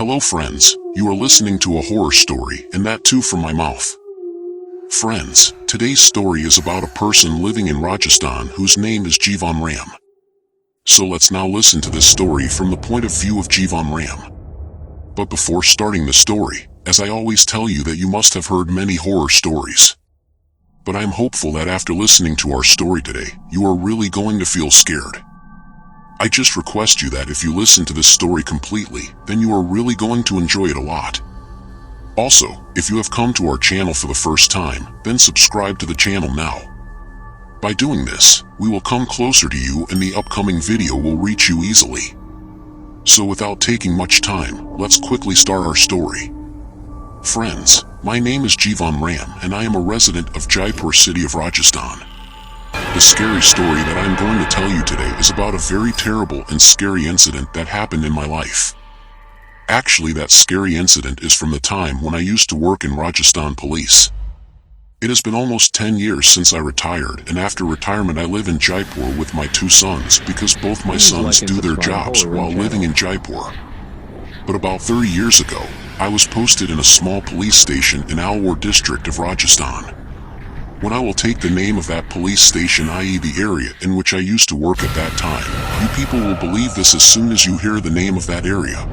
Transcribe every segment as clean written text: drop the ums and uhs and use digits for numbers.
Hello friends, you are listening to a horror story, and that too from my mouth. Friends, today's story is about a person living in Rajasthan whose name is Jivan Ram. So let's now listen to this story from the point of view of Jivan Ram. But before starting the story, as I always tell you that you must have heard many horror stories. But I am hopeful that after listening to our story today, you are really going to feel scared. I just request you that if you listen to this story completely, then you are really going to enjoy it a lot. Also, if you have come to our channel for the first time, then subscribe to the channel now. By doing this, we will come closer to you and the upcoming video will reach you easily. So without taking much time, let's quickly start our story. Friends, my name is Jivan Ram and I am a resident of Jaipur city of Rajasthan. The scary story that I am going to tell you today is about a very terrible and scary incident that happened in my life. Actually, that scary incident is from the time when I used to work in Rajasthan police. It has been almost 10 years since I retired, and after retirement I live in Jaipur with my two sons because both my sons do their jobs while living in Jaipur. But about 30 years ago, I was posted in a small police station in Alwar district of Rajasthan. When I will take the name of that police station, i.e. the area in which I used to work at that time, you people will believe this as soon as you hear the name of that area.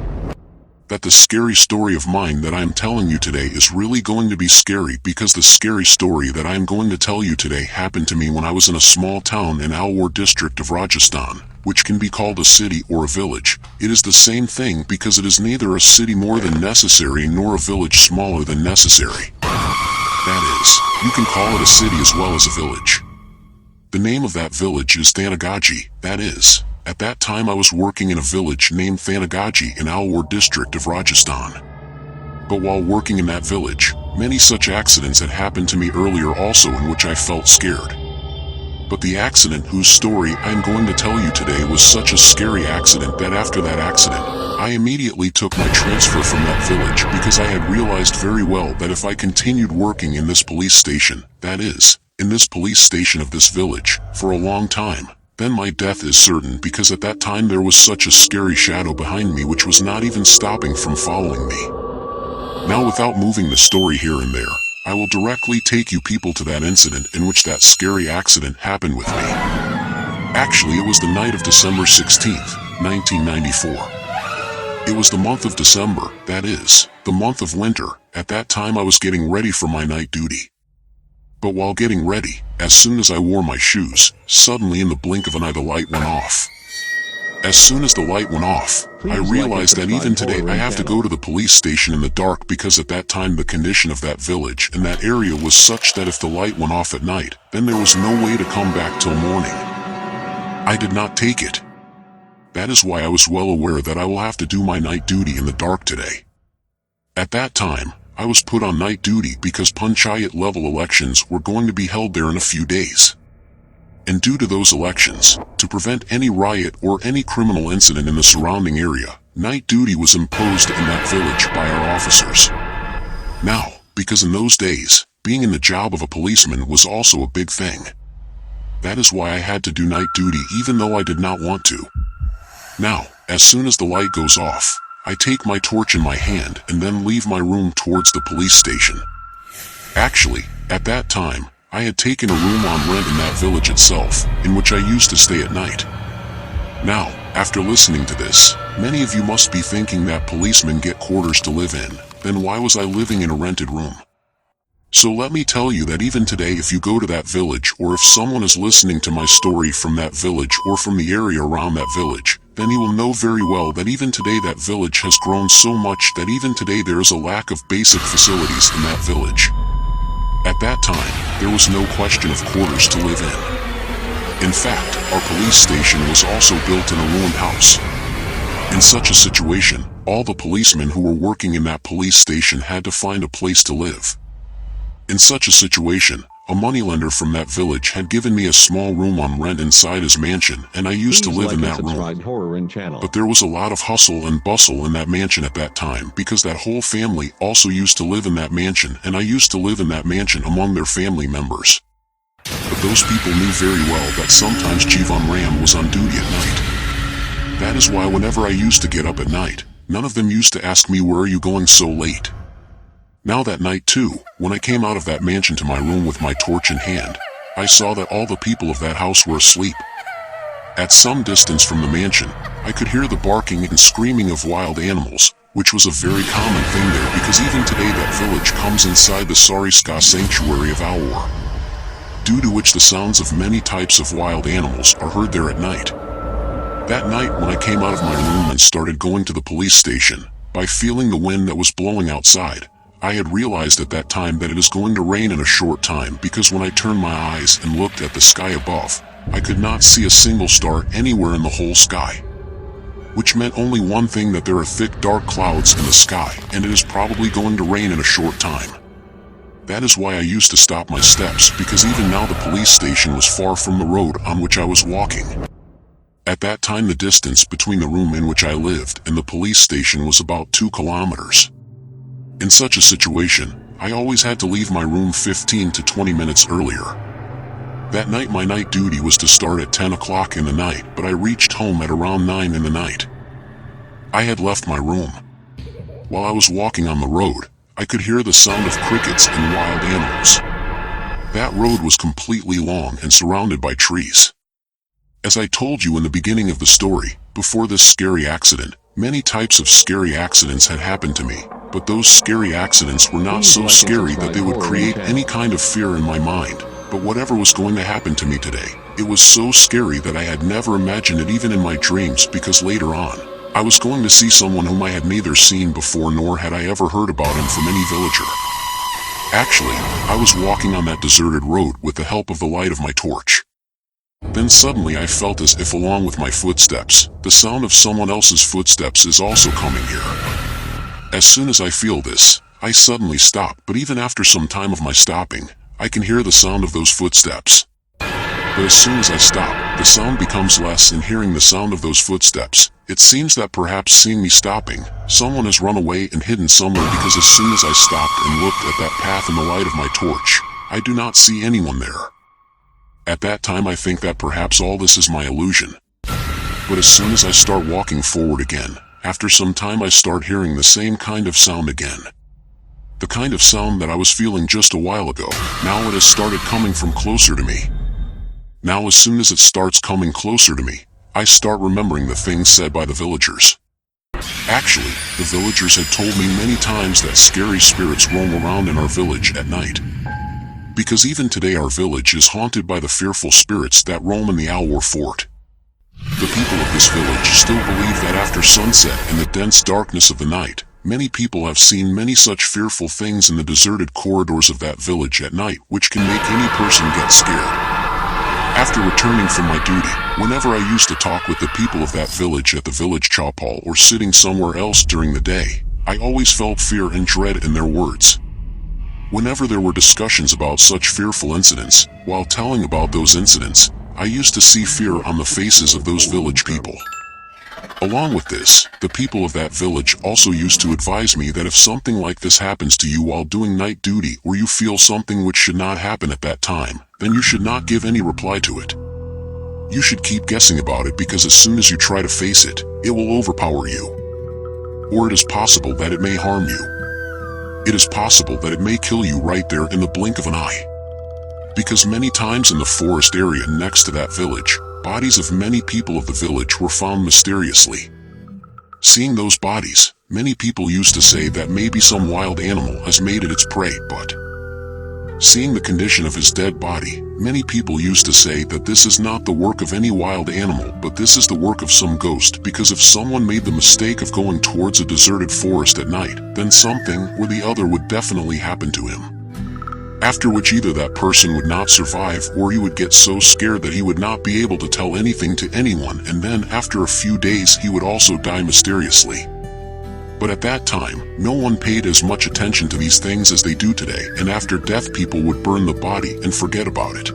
That the scary story of mine that I am telling you today is really going to be scary because the scary story that I am going to tell you today happened to me when I was in a small town in Alwar district of Rajasthan, which can be called a city or a village. It is the same thing because it is neither a city more than necessary nor a village smaller than necessary. That is, you can call it a city as well as a village. The name of that village is Thanagaji, that is. At that time I was working in a village named Thanagaji in Alwar district of Rajasthan. But while working in that village, many such accidents had happened to me earlier also in which I felt scared. But the accident whose story I am going to tell you today was such a scary accident that after that accident, I immediately took my transfer from that village because I had realized very well that if I continued working in this police station, that is, in this police station of this village, for a long time, then my death is certain because at that time there was such a scary shadow behind me which was not even stopping from following me. Now without moving the story here and there, I will directly take you people to that incident in which that scary accident happened with me. Actually, it was the night of December 16th, 1994. It was the month of December, that is, the month of winter. At that time I was getting ready for my night duty. But while getting ready, as soon as I wore my shoes, suddenly in the blink of an eye the light went off. As soon as the light went off, I realized that even today I have to go to the police station in the dark because at that time the condition of that village and that area was such that if the light went off at night, then there was no way to come back till morning. I did not take it. That is why I was well aware that I will have to do my night duty in the dark today. At that time, I was put on night duty because Panchayat level elections were going to be held there in a few days. And due to those elections, to prevent any riot or any criminal incident in the surrounding area, night duty was imposed in that village by our officers. Now, because in those days, being in the job of a policeman was also a big thing. That is why I had to do night duty even though I did not want to. Now, as soon as the light goes off, I take my torch in my hand and then leave my room towards the police station. Actually, at that time, I had taken a room on rent in that village itself, in which I used to stay at night. Now, after listening to this, many of you must be thinking that policemen get quarters to live in, then why was I living in a rented room? So let me tell you that even today if you go to that village or if someone is listening to my story from that village or from the area around that village, then you will know very well that even today that village has grown so much that even today there is a lack of basic facilities in that village. At that time, there was no question of quarters to live in. In fact, our police station was also built in a ruined house. In such a situation, all the policemen who were working in that police station had to find a place to live. In such a situation, a moneylender from that village had given me a small room on rent inside his mansion and I used to live in that room. But there was a lot of hustle and bustle in that mansion at that time because that whole family also used to live in that mansion and I used to live in that mansion among their family members. But those people knew very well that sometimes Jivan Ram was on duty at night. That is why whenever I used to get up at night, none of them used to ask me, "Where are you going so late?" Now that night too, when I came out of that mansion to my room with my torch in hand, I saw that all the people of that house were asleep. At some distance from the mansion, I could hear the barking and screaming of wild animals, which was a very common thing there because even today that village comes inside the Sariska sanctuary of Aur, due to which the sounds of many types of wild animals are heard there at night. That night when I came out of my room and started going to the police station, by feeling the wind that was blowing outside, I had realized at that time that it is going to rain in a short time because when I turned my eyes and looked at the sky above, I could not see a single star anywhere in the whole sky. Which meant only one thing, that there are thick dark clouds in the sky and it is probably going to rain in a short time. That is why I used to stop my steps, because even now the police station was far from the road on which I was walking. At that time the distance between the room in which I lived and the police station was about 2 kilometers. In such a situation, I always had to leave my room 15 to 20 minutes earlier. That night my night duty was to start at 10 o'clock in the night, but I reached home at around 9 in the night. I had left my room. While I was walking on the road, I could hear the sound of crickets and wild animals. That road was completely long and surrounded by trees. As I told you in the beginning of the story, before this scary accident, many types of scary accidents had happened to me, but those scary accidents were not so scary that they would create any kind of fear in my mind. But whatever was going to happen to me today, it was so scary that I had never imagined it even in my dreams, because later on, I was going to see someone whom I had neither seen before nor had I ever heard about him from any villager. Actually, I was walking on that deserted road with the help of the light of my torch. Then suddenly I felt as if along with my footsteps, the sound of someone else's footsteps is also coming here. As soon as I feel this, I suddenly stop, but even after some time of my stopping, I can hear the sound of those footsteps. But as soon as I stop, the sound becomes less, and hearing the sound of those footsteps, it seems that perhaps seeing me stopping, someone has run away and hidden somewhere, because as soon as I stopped and looked at that path in the light of my torch, I do not see anyone there. At that time I think that perhaps all this is my illusion. But as soon as I start walking forward again, after some time I start hearing the same kind of sound again. The kind of sound that I was feeling just a while ago, now it has started coming from closer to me. Now as soon as it starts coming closer to me, I start remembering the things said by the villagers. Actually, the villagers had told me many times that scary spirits roam around in our village at night. Because even today our village is haunted by the fearful spirits that roam in the Aur fort. The people of this village still believe that after sunset and the dense darkness of the night, many people have seen many such fearful things in the deserted corridors of that village at night, which can make any person get scared. After returning from my duty, whenever I used to talk with the people of that village at the village chapel or sitting somewhere else during the day, I always felt fear and dread in their words. Whenever there were discussions about such fearful incidents, while telling about those incidents, I used to see fear on the faces of those village people. Along with this, the people of that village also used to advise me that if something like this happens to you while doing night duty, or you feel something which should not happen at that time, then you should not give any reply to it. You should keep guessing about it, because as soon as you try to face it, it will overpower you. Or it is possible that it may harm you. It is possible that it may kill you right there in the blink of an eye. Because many times in the forest area next to that village, bodies of many people of the village were found mysteriously. Seeing those bodies, many people used to say that maybe some wild animal has made it its prey, but seeing the condition of his dead body, many people used to say that this is not the work of any wild animal, but this is the work of some ghost, because if someone made the mistake of going towards a deserted forest at night, then something or the other would definitely happen to him. After which either that person would not survive, or he would get so scared that he would not be able to tell anything to anyone, and then after a few days he would also die mysteriously. But at that time, no one paid as much attention to these things as they do today, and after death people would burn the body and forget about it.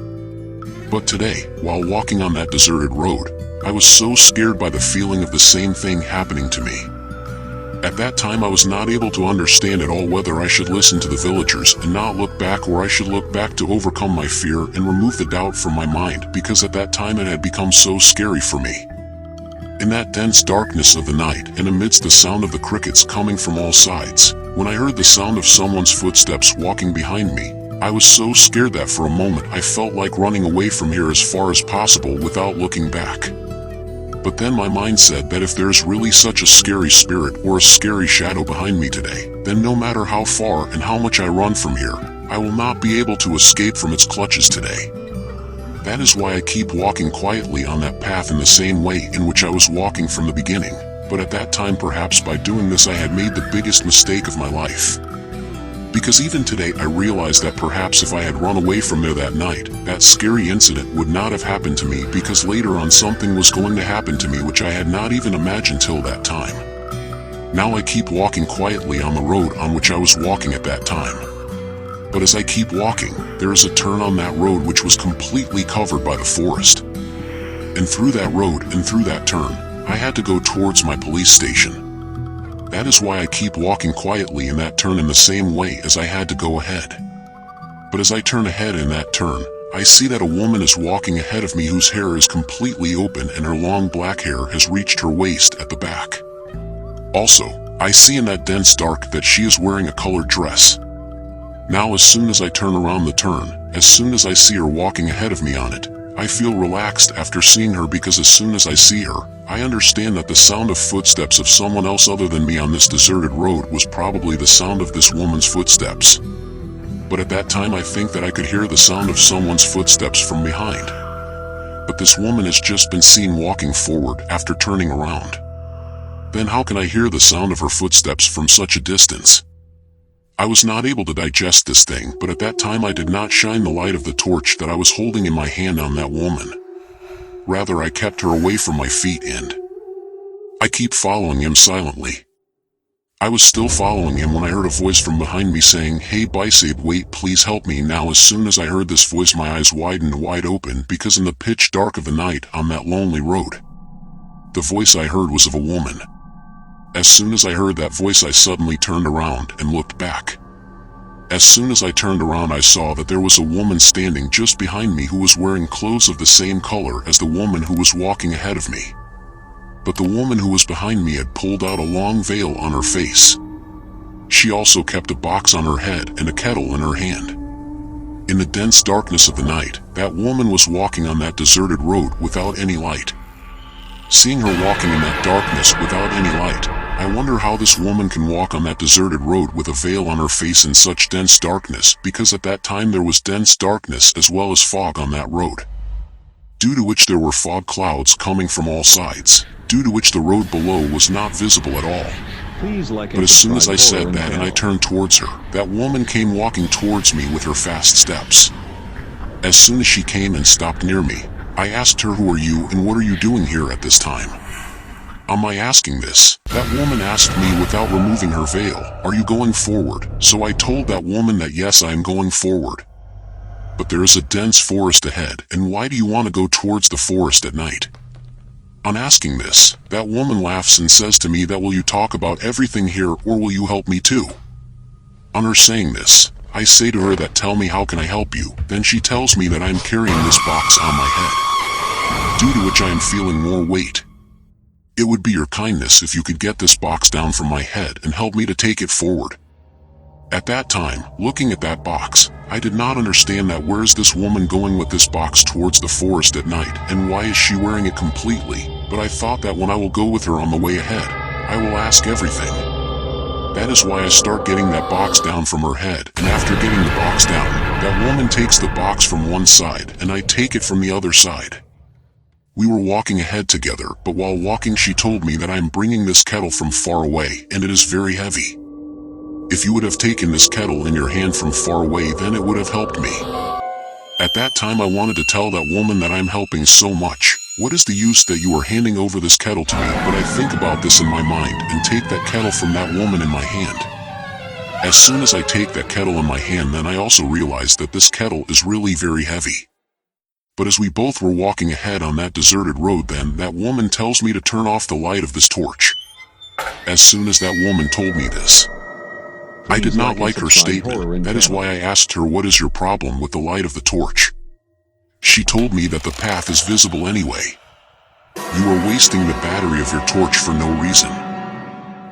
But today, while walking on that deserted road, I was so scared by the feeling of the same thing happening to me. At that time I was not able to understand at all whether I should listen to the villagers and not look back, or I should look back to overcome my fear and remove the doubt from my mind, because at that time it had become so scary for me. In that dense darkness of the night and amidst the sound of the crickets coming from all sides, when I heard the sound of someone's footsteps walking behind me, I was so scared that for a moment I felt like running away from here as far as possible without looking back. But then my mind said that if there's really such a scary spirit or a scary shadow behind me today, then no matter how far and how much I run from here, I will not be able to escape from its clutches today. That is why I keep walking quietly on that path in the same way in which I was walking from the beginning, but at that time perhaps by doing this I had made the biggest mistake of my life. Because even today I realized that perhaps if I had run away from there that night, that scary incident would not have happened to me, because later on something was going to happen to me which I had not even imagined till that time. Now I keep walking quietly on the road on which I was walking at that time. But as I keep walking, there is a turn on that road which was completely covered by the forest. And through that road and through that turn, I had to go towards my police station. That is why I keep walking quietly in that turn in the same way as I had to go ahead. But as I turn ahead in that turn, I see that a woman is walking ahead of me whose hair is completely open and her long black hair has reached her waist at the back. Also, I see in that dense dark that she is wearing a colored dress. Now as soon as I turn around the turn, as soon as I see her walking ahead of me on it, I feel relaxed after seeing her, because as soon as I see her, I understand that the sound of footsteps of someone else other than me on this deserted road was probably the sound of this woman's footsteps. But at that time I think that I could hear the sound of someone's footsteps from behind. But this woman has just been seen walking forward after turning around. Then how can I hear the sound of her footsteps from such a distance? I was not able to digest this thing, but at that time I did not shine the light of the torch that I was holding in my hand on that woman. Rather, I kept her away from my feet and I keep following him silently. I was still following him when I heard a voice from behind me saying, "Hey Bisabe, wait, please help me." Now as soon as I heard this voice my eyes widened wide open, because in the pitch dark of the night on that lonely road, the voice I heard was of a woman. As soon as I heard that voice I suddenly turned around and looked back. As soon as I turned around I saw that there was a woman standing just behind me who was wearing clothes of the same color as the woman who was walking ahead of me. But the woman who was behind me had pulled out a long veil on her face. She also kept a box on her head and a kettle in her hand. In the dense darkness of the night, that woman was walking on that deserted road without any light. Seeing her walking in that darkness without any light, I wonder how this woman can walk on that deserted road with a veil on her face in such dense darkness, because at that time there was dense darkness as well as fog on that road, due to which there were fog clouds coming from all sides, due to which the road below was not visible at all. But as soon as I said that and I turned towards her, that woman came walking towards me with her fast steps. As soon as she came and stopped near me, I asked her, "Who are you and what are you doing here at this time?" On my asking this, that woman asked me without removing her veil, "Are you going forward?" So I told that woman that yes, I am going forward. But there is a dense forest ahead, and why do you want to go towards the forest at night? On asking this, that woman laughs and says to me that, "Will you talk about everything here or will you help me too?" On her saying this, I say to her that, "Tell me, how can I help you?" Then she tells me that I am carrying this box on my head, due to which I am feeling more weight. It would be your kindness if you could get this box down from my head and help me to take it forward. At that time, looking at that box, I did not understand that where is this woman going with this box towards the forest at night, and why is she wearing it completely, but I thought that when I will go with her on the way ahead, I will ask everything. That is why I start getting that box down from her head, and after getting the box down, that woman takes the box from one side and I take it from the other side. We were walking ahead together, but while walking she told me that I am bringing this kettle from far away and it is very heavy. If you would have taken this kettle in your hand from far away, then it would have helped me. At that time I wanted to tell that woman that I'm helping so much. What is the use that you are handing over this kettle to me? But I think about this in my mind and take that kettle from that woman in my hand. As soon as I take that kettle in my hand, then I also realize that this kettle is really very heavy. But as we both were walking ahead on that deserted road, then that woman tells me to turn off the light of this torch. As soon as that woman told me this, I did not like her statement. That is why I asked her, "What is your problem with the light of the torch?" She told me that the path is visible anyway. You are wasting the battery of your torch for no reason."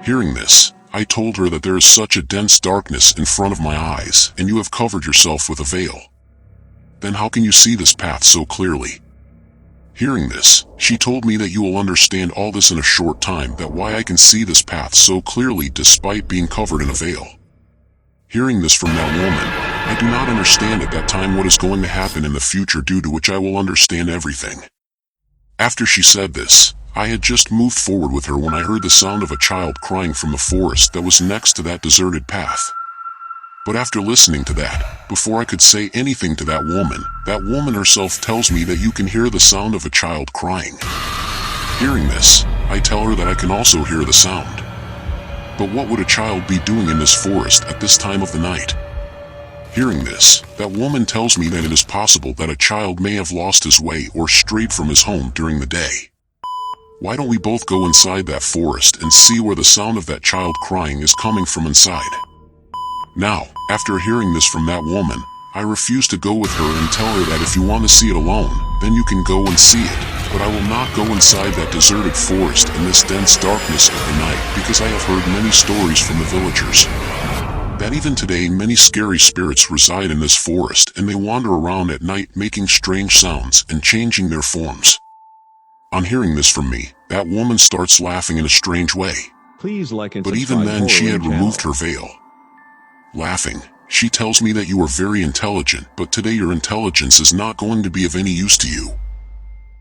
Hearing this, I told her that there is such a dense darkness in front of my eyes, and you have covered yourself with a veil. Then how can you see this path so clearly? Hearing this, she told me that you will understand all this in a short time, that why I can see this path so clearly despite being covered in a veil. Hearing this from that woman, I do not understand at that time what is going to happen in the future, due to which I will understand everything. After she said this, I had just moved forward with her when I heard the sound of a child crying from the forest that was next to that deserted path. But after listening to that, before I could say anything to that woman herself tells me that you can hear the sound of a child crying. Hearing this, I tell her that I can also hear the sound. But what would a child be doing in this forest at this time of the night? Hearing this, that woman tells me that it is possible that a child may have lost his way or strayed from his home during the day. Why don't we both go inside that forest and see where the sound of that child crying is coming from inside? Now, after hearing this from that woman, I refuse to go with her and tell her that if you want to see it alone, then you can go and see it, but I will not go inside that deserted forest in this dense darkness of the night, because I have heard many stories from the villagers that even today many scary spirits reside in this forest, and they wander around at night making strange sounds and changing their forms. On hearing this from me, that woman starts laughing in a strange way. Please like and But subscribe. even then she had channel. removed her veil. Laughing, she tells me that you are very intelligent, but today your intelligence is not going to be of any use to you.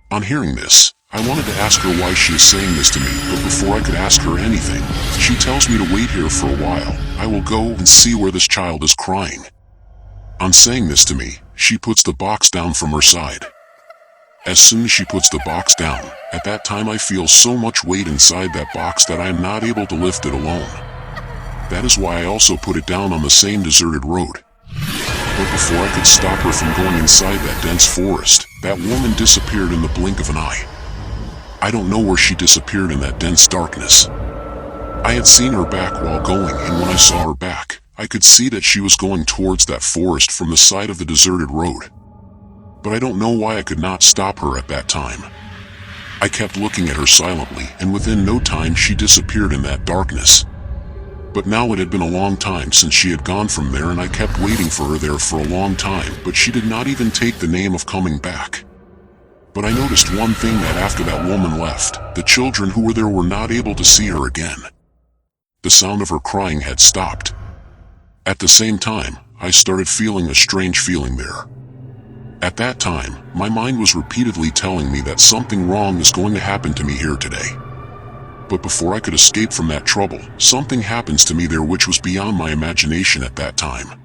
On hearing this, I wanted to ask her why she is saying this to me, but before I could ask her anything, she tells me to wait here for a while. I will go and see where this child is crying. On saying this to me, she puts the box down from her side. As soon as she puts the box down, at that time I feel so much weight inside that box that I am not able to lift it alone. That is why I also put it down on the same deserted road. But before I could stop her from going inside that dense forest, that woman disappeared in the blink of an eye. I don't know where she disappeared in that dense darkness. I had seen her back while going, and when I saw her back, I could see that she was going towards that forest from the side of the deserted road. But I don't know why I could not stop her at that time. I kept looking at her silently, and within no time she disappeared in that darkness. But now it had been a long time since she had gone from there, and I kept waiting for her there for a long time, but she did not even take the name of coming back. But I noticed one thing, that after that woman left, the children who were there were not able to see her again. The sound of her crying had stopped. At the same time, I started feeling a strange feeling there. At that time, my mind was repeatedly telling me that something wrong is going to happen to me here today. But before I could escape from that trouble, something happens to me there which was beyond my imagination at that time.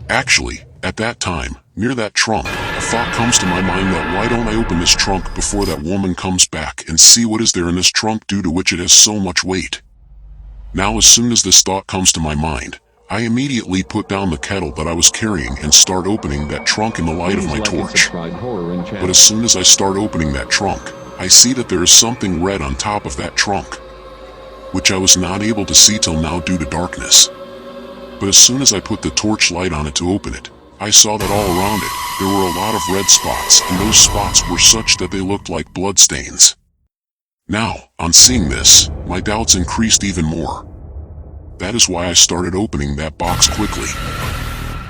Actually, at that time, near that trunk, a thought comes to my mind that why don't I open this trunk before that woman comes back and see what is there in this trunk, due to which it has so much weight. Now as soon as this thought comes to my mind, I immediately put down the kettle that I was carrying and start opening that trunk in the light of my torch. But as soon as I start opening that trunk, I see that there is something red on top of that trunk, which I was not able to see till now due to darkness. But as soon as I put the torch light on it to open it, I saw that all around it, there were a lot of red spots, and those spots were such that they looked like blood stains. Now, on seeing this, my doubts increased even more. That is why I started opening that box quickly.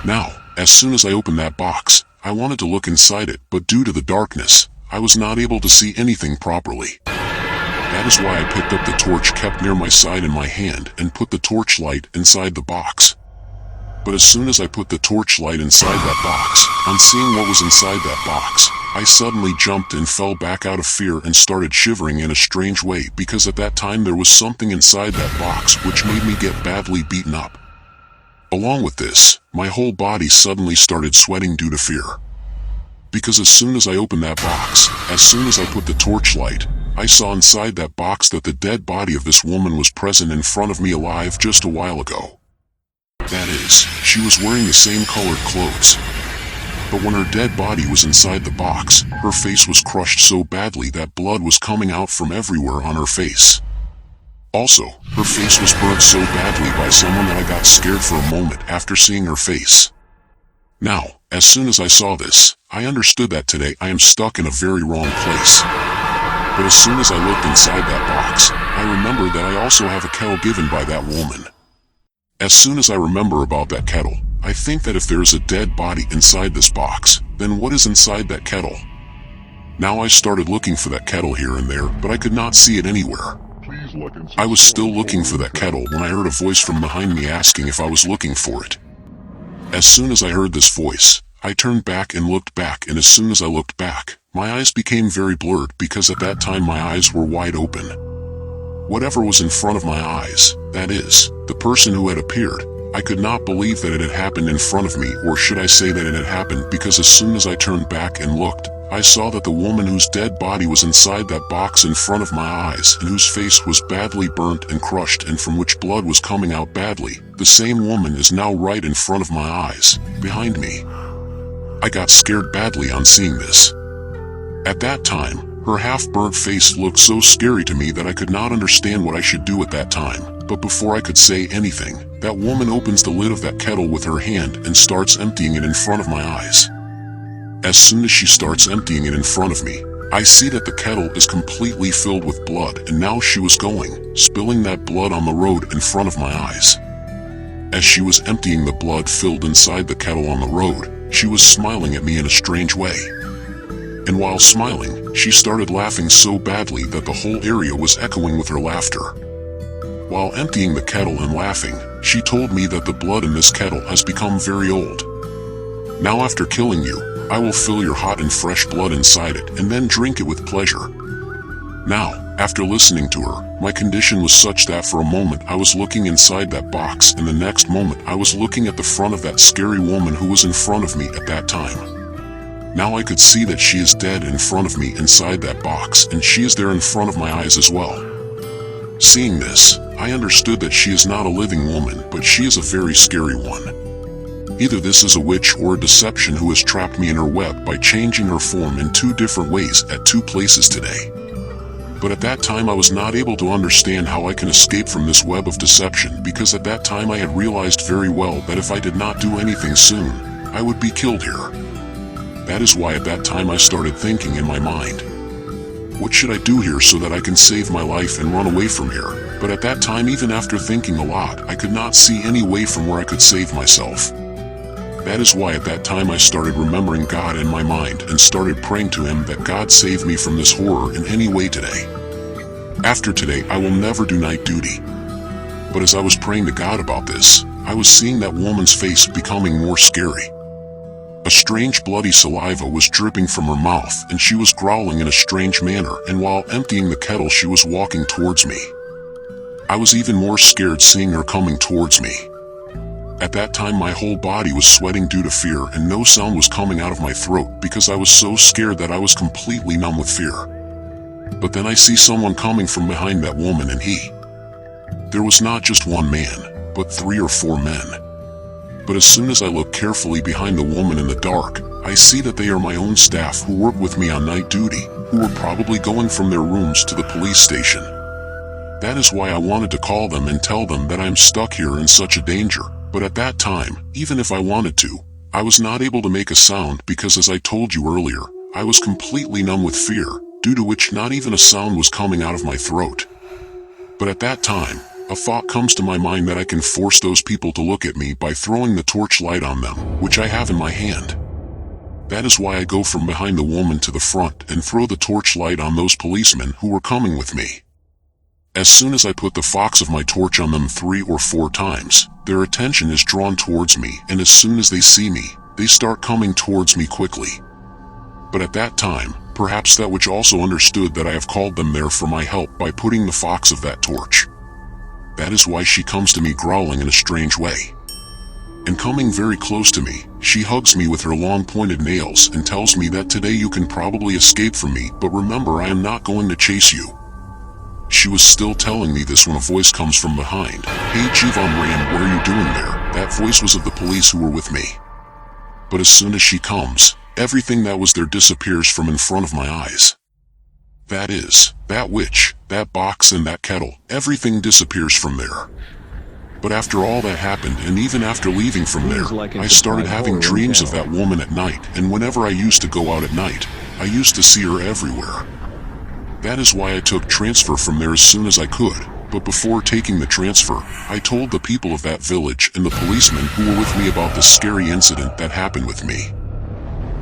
Now, as soon as I opened that box, I wanted to look inside it, but due to the darkness, I was not able to see anything properly. That is why I picked up the torch kept near my side in my hand and put the torch light inside the box. But as soon as I put the torch light inside that box, on seeing what was inside that box, I suddenly jumped and fell back out of fear and started shivering in a strange way, because at that time there was something inside that box which made me get badly beaten up. Along with this, my whole body suddenly started sweating due to fear. Because as soon as I opened that box, as soon as I put the torch light, I saw inside that box that the dead body of this woman was present in front of me alive just a while ago. That is, she was wearing the same colored clothes. But when her dead body was inside the box, her face was crushed so badly that blood was coming out from everywhere on her face. Also, her face was burnt so badly by someone that I got scared for a moment after seeing her face. Now, as soon as I saw this, I understood that today I am stuck in a very wrong place. But as soon as I looked inside that box, I remembered that I also have a kettle given by that woman. As soon as I remember about that kettle, I think that if there is a dead body inside this box, then what is inside that kettle? Now I started looking for that kettle here and there, but I could not see it anywhere. I was still looking for that kettle when I heard a voice from behind me asking if I was looking for it. As soon as I heard this voice, I turned back and looked back, and as soon as I looked back, my eyes became very blurred because at that time my eyes were wide open. Whatever was in front of my eyes, that is, the person who had appeared, I could not believe that it had happened in front of me, or should I say that it had happened, because as soon as I turned back and looked, I saw that the woman whose dead body was inside that box in front of my eyes and whose face was badly burnt and crushed and from which blood was coming out badly, the same woman is now right in front of my eyes, behind me. I got scared badly on seeing this. At that time, her half-burnt face looked so scary to me that I could not understand what I should do at that time, but before I could say anything, that woman opens the lid of that kettle with her hand and starts emptying it in front of my eyes. As soon as she starts emptying it in front of me, I see that the kettle is completely filled with blood, and now she was spilling that blood on the road in front of my eyes. As she was emptying the blood filled inside the kettle on the road, she was smiling at me in a strange way. And while smiling, she started laughing so badly that the whole area was echoing with her laughter. While emptying the kettle and laughing, she told me that the blood in this kettle has become very old. Now after killing you, I will fill your hot and fresh blood inside it and then drink it with pleasure. Now, after listening to her, my condition was such that for a moment I was looking inside that box, and the next moment I was looking at the front of that scary woman who was in front of me at that time. Now I could see that she is dead in front of me inside that box, and she is there in front of my eyes as well. Seeing this, I understood that she is not a living woman, but she is a very scary one. Either this is a witch or a deception who has trapped me in her web by changing her form in 2 different ways at 2 places today. But at that time I was not able to understand how I can escape from this web of deception, because at that time I had realized very well that if I did not do anything soon, I would be killed here. That is why at that time I started thinking in my mind, what should I do here so that I can save my life and run away from here? But at that time, even after thinking a lot, I could not see any way from where I could save myself. That is why at that time I started remembering God in my mind and started praying to Him that God save me from this horror in any way today. After today, I will never do night duty. But as I was praying to God about this, I was seeing that woman's face becoming more scary. A strange bloody saliva was dripping from her mouth, and she was growling in a strange manner, and while emptying the kettle she was walking towards me. I was even more scared seeing her coming towards me. At that time my whole body was sweating due to fear, and no sound was coming out of my throat because I was so scared that I was completely numb with fear. But then I see someone coming from behind that woman, and there was not just one man, but 3 or 4 men. But as soon as I look carefully behind the woman in the dark, I see that they are my own staff who work with me on night duty, who were probably going from their rooms to the police station. That is why I wanted to call them and tell them that I am stuck here in such a danger. But at that time, even if I wanted to, I was not able to make a sound because, as I told you earlier, I was completely numb with fear, due to which not even a sound was coming out of my throat. But at that time, a thought comes to my mind that I can force those people to look at me by throwing the torchlight on them, which I have in my hand. That is why I go from behind the woman to the front and throw the torchlight on those policemen who were coming with me. As soon as I put the fox of my torch on them 3 or 4 times, their attention is drawn towards me, and as soon as they see me, they start coming towards me quickly. But at that time, perhaps that witch also understood that I have called them there for my help by putting the fox of that torch. That is why she comes to me growling in a strange way. And coming very close to me, she hugs me with her long pointed nails and tells me that today you can probably escape from me, but remember, I am not going to chase you. She was still telling me this when a voice comes from behind. "Hey Jivan Ram, what are you doing there?" That voice was of the police who were with me. But as soon as she comes, everything that was there disappears from in front of my eyes. That is, that witch, that box and that kettle, everything disappears from there. But after all that happened, and even after leaving from there, I started having dreams of that woman at night, and whenever I used to go out at night, I used to see her everywhere. That is why I took transfer from there as soon as I could. But before taking the transfer, I told the people of that village and the policemen who were with me about the scary incident that happened with me.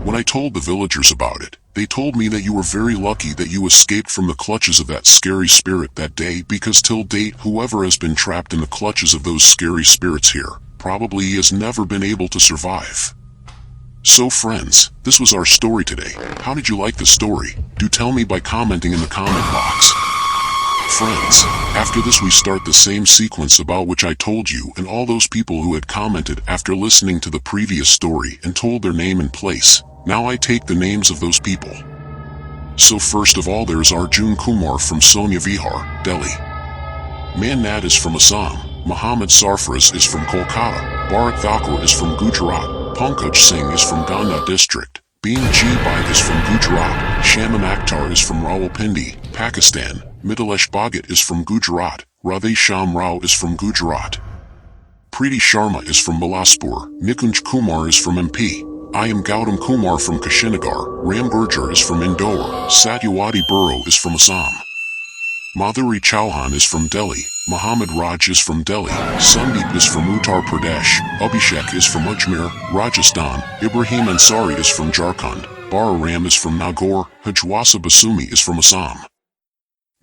When I told the villagers about it, they told me that you were very lucky that you escaped from the clutches of that scary spirit that day, because till date whoever has been trapped in the clutches of those scary spirits here probably has never been able to survive. So friends, this was our story today. How did you like the story? Do tell me by commenting in the comment box. Friends, after this we start the same sequence about which I told you and all those people who had commented after listening to the previous story and told their name and place. Now I take the names of those people. So first of all there's Arjun Kumar from Sonia Vihar, Delhi. Mannat is from Assam. Muhammad Sarfraz is from Kolkata. Bharat Thakur is from Gujarat. Pankaj Singh is from Ganda district. Beam G. Baig is from Gujarat. Shamim Akhtar is from Rawalpindi, Pakistan. Mithilesh Bhagat is from Gujarat. Radhe Shyam Rao is from Gujarat. Preeti Sharma is from Bilaspur. Nikunj Kumar is from MP. I am Gautam Kumar from Kushinagar. Ram Gurjar is from Indore. Satyawati Burrow is from Assam. Madhuri Chauhan is from Delhi. Muhammad Raj is from Delhi. Sandeep is from Uttar Pradesh. Abhishek is from Ajmer, Rajasthan. Ibrahim Ansari is from Jharkhand. Bara Ram is from Nagaur. Hajwasa Basumi is from Assam.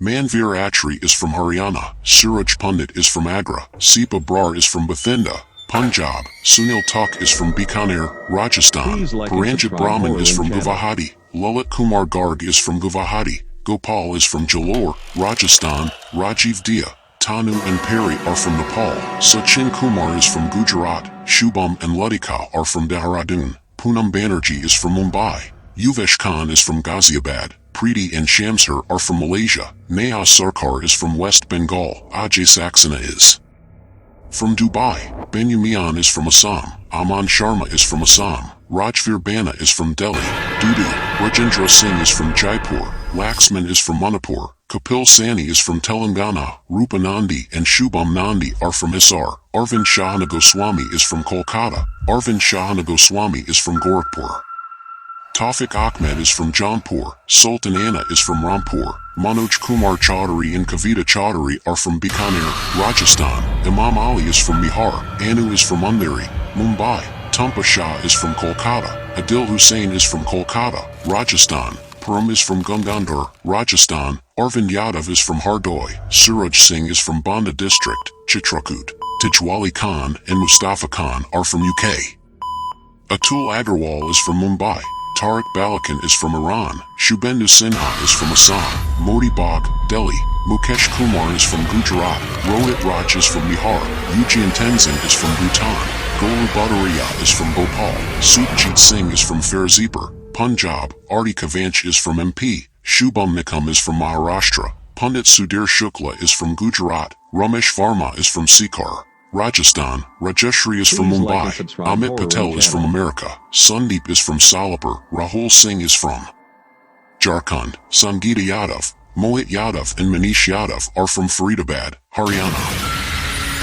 Manveer Atri is from Haryana. Suraj Pundit is from Agra. Sipa Brar is from Bathinda, Punjab. Sunil Tuk is from Bikaner, Rajasthan. Paranjit Brahman is from Guwahati. Lalit Kumar Garg is from Guwahati. Gopal is from Jalore, Rajasthan. Rajiv Dia, Tanu and Perry are from Nepal. Sachin Kumar is from Gujarat. Shubham and Ludika are from Dehradun. Poonam Banerjee is from Mumbai. Yuvesh Khan is from Ghaziabad. Preeti and Shamsher are from Malaysia. Neha Sarkar is from West Bengal. Ajay Saxena is from Dubai. Benyamian is from Assam. Aman Sharma is from Assam. Rajveer Bana is from Delhi. Dudu Rajendra Singh is from Jaipur. Laxman is from Manipur. Kapil Sani is from Telangana. Rupa Nandi and Shubham Nandi are from Hisar. Arvind Shahana Goswami is from Kolkata. Arvind Shahana Goswami is from Gorakhpur. Tawfiq Ahmed is from Jaunpur. Sultan Anna is from Rampur. Manoj Kumar Chaudhary and Kavita Chaudhary are from Bikaner, Rajasthan. Imam Ali is from Bihar. Anu is from Andheri, Mumbai. Tumpa Shah is from Kolkata. Adil Hussain is from Kolkata, Rajasthan. Param is from Gangandhar, Rajasthan. Arvind Yadav is from Hardoi. Suraj Singh is from Banda district, Chitrakoot. Tijwali Khan and Mustafa Khan are from UK. Atul Agarwal is from Mumbai. Tariq Balakan is from Iran. Shubhendu Sinha is from Assam. Modi Bagh, Delhi. Mukesh Kumar is from Gujarat. Rohit Raj is from Bihar. Eugene Tenzin is from Bhutan. Golu Bhattaria is from Bhopal. Sukhjit Singh is from Firozpur, Punjab. Arti Kavanch is from MP. Shubham Nikam is from Maharashtra. Pandit Sudhir Shukla is from Gujarat. Ramesh Varma is from Sikar, Rajasthan. Rajeshri is from Mumbai. Amit Patel is from America. Sandeep is from Solapur. Rahul Singh is from Jharkhand. Sangeeta Yadav, Mohit Yadav and Manish Yadav are from Faridabad, Haryana.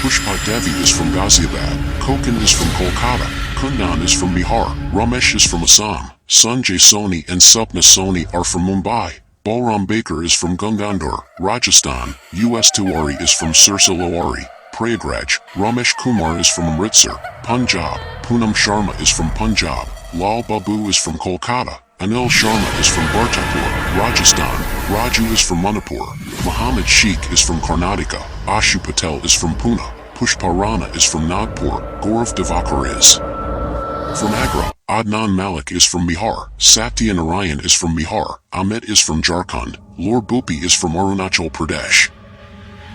Pushpa Devi is from Ghaziabad. Kokan is from Kolkata. Kundan is from Bihar. Ramesh is from Assam. Sanjay Soni and Sapna Soni are from Mumbai. Balram Baker is from Gangandhar, Rajasthan. US Tiwari is from Sirsa Lowari, Prayagraj. Ramesh Kumar is from Amritsar, Punjab. Poonam Sharma is from Punjab. Lal Babu is from Kolkata. Anil Sharma is from Bartapur, Rajasthan. Raju is from Manipur. Muhammad Sheikh is from Karnataka. Ashu Patel is from Pune. Pushpa Rana is from Nagpur. Gaurav Devakar is from Agra. Adnan Malik is from Bihar. Satya Narayan is from Bihar. Amit is from Jharkhand. Lord Bupi is from Arunachal Pradesh.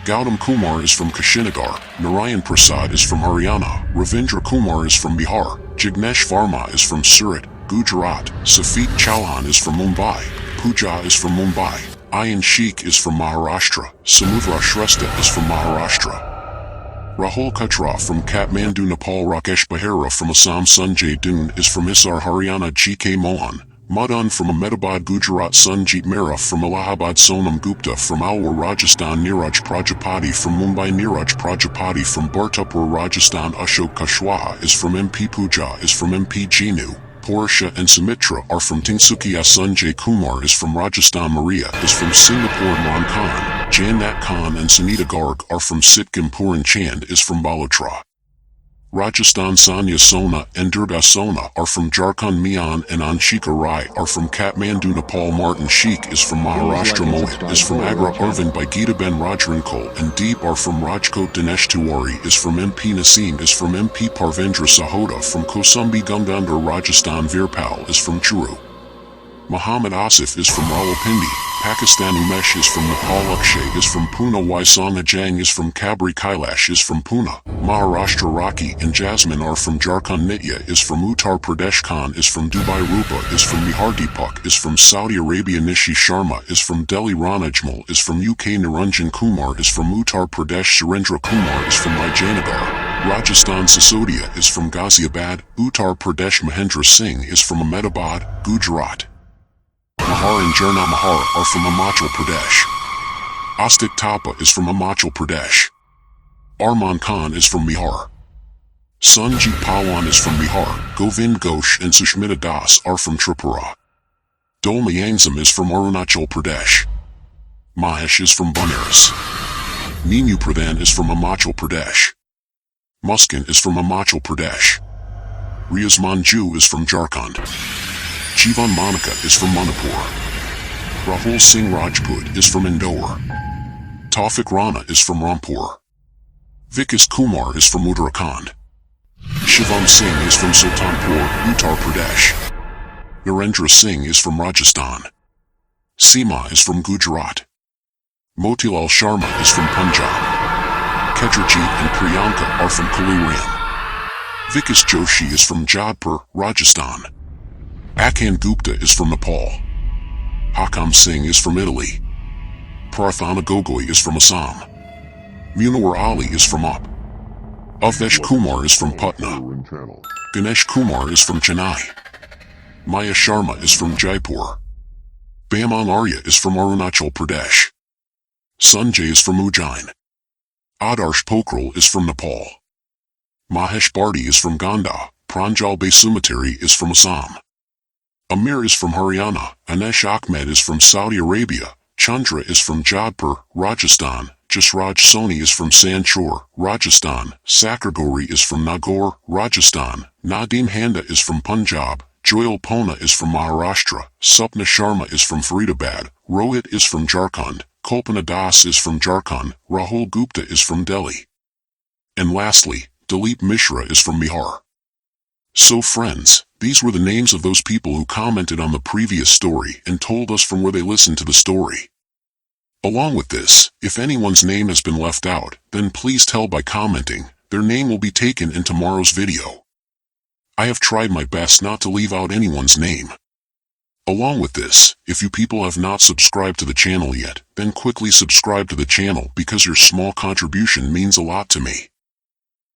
Gautam Kumar is from Kushinagar. Narayan Prasad is from Haryana. Ravindra Kumar is from Bihar. Jignesh Varma is from Surat, Gujarat. Safiq Chauhan is from Mumbai. Pooja is from Mumbai. Ayan Sheikh is from Maharashtra. Samudra Shrestha is from Maharashtra. Rahul Katra from Kathmandu, Nepal. Rakesh Behera from Assam. Sanjay Doon is from Hisar, Haryana. GK Mohan Madan from Ahmedabad, Gujarat. Sanjeet Mehra from Allahabad. Sonam Gupta from Alwar, Rajasthan. Niraj Prajapati from Mumbai. Niraj Prajapati from Bartapur, Rajasthan. Ashok Kushwaha is from MP. Pooja is from MP. Jinu Portia and Sumitra are from Tinsukia. Sanjay Kumar is from Rajasthan. Maria is from Singapore. Imran Khan, Jannat Khan and Sunita Garg are from Sikkim. Puran Chand is from Balotra, Rajasthan. Sanya Sona and Durga Sona are from Jharkhand. Mian and Anshika Rai are from Kathmandu, Nepal. Martin Sheikh is from Maharashtra. Mohit is from Agra. Arvind by Geetaben Rajrankol and Deep are from Rajkot. Dinesh Tiwari is from MP. Naseem is from MP. Parvendra Sahoda from Kosumbi. Gangandhar, Rajasthan. Virpal is from Churu. Muhammad Asif is from Rawalpindi. Pakistani Mesh is from Nepal. Akshay is from Pune. Waisanga Jang is from Kabri. Kailash is from Pune. Maharashtra. Rocky and Jasmine are from Jharkhand. Nitya is from Uttar Pradesh. Khan is from Dubai. Rupa is from Bihar. Deepak is from Saudi Arabia. Nishi Sharma is from Delhi. Ranajmal is from UK. Niranjan Kumar is from Uttar Pradesh. Surendra Kumar is from Vijayanagar, Rajasthan. Sisodia is from Ghaziabad. Uttar Pradesh. Mahendra Singh is from Ahmedabad, Gujarat. Mahar and Jarna Mahar are from Himachal Pradesh. Astik Tapa is from Himachal Pradesh. Arman Khan is from Bihar. Sanjeet Pawan is from Bihar. Govind Ghosh and Sushmita Das are from Tripura. Dolma Yangzam is from Arunachal Pradesh. Mahesh is from Banaras. Ninu Pradhan is from Himachal Pradesh. Muskin is from Himachal Pradesh. Riaz Manju is from Jharkhand. Jivan Monica is from Manipur. Rahul Singh Rajput is from Indore. Tawfiq Rana is from Rampur. Vikas Kumar is from Uttarakhand. Shivam Singh is from Sultanpur, Uttar Pradesh. Narendra Singh is from Rajasthan. Seema is from Gujarat. Motilal Sharma is from Punjab. Kedrajit and Priyanka are from Kaluram. Vikas Joshi is from Jodhpur, Rajasthan. Akan Gupta is from Nepal. Hakam Singh is from Italy. Prarthana Gogoi is from Assam. Munawar Ali is from Up. Avdesh Kumar is from Patna. Ganesh Kumar is from Chennai. Maya Sharma is from Jaipur. Bamang Arya is from Arunachal Pradesh. Sanjay is from Ujjain. Adarsh Pokral is from Nepal. Mahesh Bharti is from Gonda. Pranjal Basumatari is from Assam. Amir is from Haryana. Anesh Ahmed is from Saudi Arabia. Chandra is from Jodhpur, Rajasthan. Jasraj Soni is from Sanchur, Rajasthan. Sakargori is from Nagaur, Rajasthan. Nadeem Handa is from Punjab. Joyal Pona is from Maharashtra. Sapna Sharma is from Faridabad. Rohit is from Jharkhand. Kalpana Das is from Jharkhand. Rahul Gupta is from Delhi. And lastly, Dilip Mishra is from Bihar. So friends, these were the names of those people who commented on the previous story and told us from where they listened to the story. Along with this, if anyone's name has been left out, then please tell by commenting. Their name will be taken in tomorrow's video. I have tried my best not to leave out anyone's name. Along with this, if you people have not subscribed to the channel yet, then quickly subscribe to the channel because your small contribution means a lot to me.